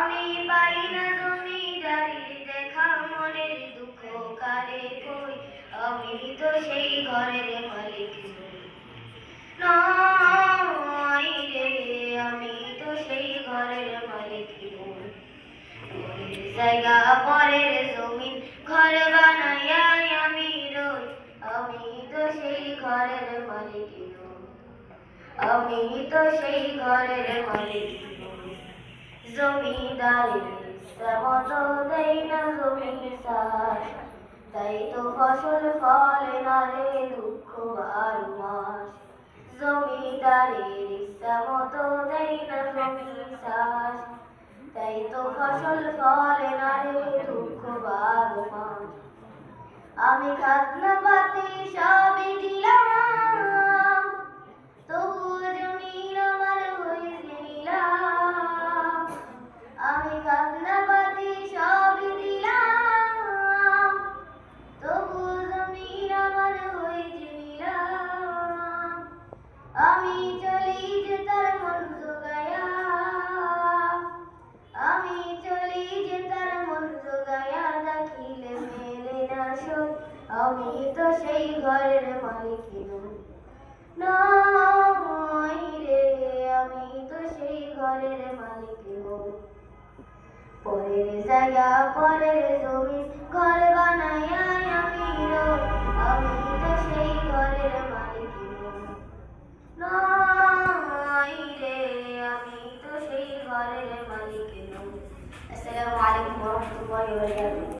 আমি পাই না জমিদারির দেখা, মনের দুঃখ কারে কই, আমি তো সেই ঘরের মালিক নই রে, আমি তো সেই ঘরের মালিক নই। পরের জায়গা পরের জমিন ঘর বানাইয়া আমি রই, আমি তো সেই ঘরের মালিক নই, আমি তো সেই ঘরের মালিক নই। জমিদারের মতো দেই না জমি চাষ, তাই তো ফসল ফলে না রে দুঃখ 12 মাস। জমিদারের ইচ্ছা মতো দেই না জমি চাষ, তাই তো ফসল ফলে না রে দুঃখ 12 মাস। আমি খাজনা পাতি সবই দিলাম, তবুও জমির আমার হইছে নিলাম। আমি খাজনা পাতি সবই দিলাম, তবুও জমির আমার হইছে নিলাম। আমি চলি যে তার মন জোগায়া, আমি চলি যে তার মন জোগায়া, দেখিলে মেলে না সই, আমি তো সেই ঘরের মালিক নই রে, আমি তো সেই ঘরের মালিক নই। পরের জায়গা পরের জমি ঘর বানাইয়া আমি রই, আমি তো সেই ঘরের মালিক নই রে, আমি তো সেই ঘরের মালিক নই। আসসালামু আলাইকুম ওয়া রাহমাতুল্লাহি ওয়া বারাকাতুহু।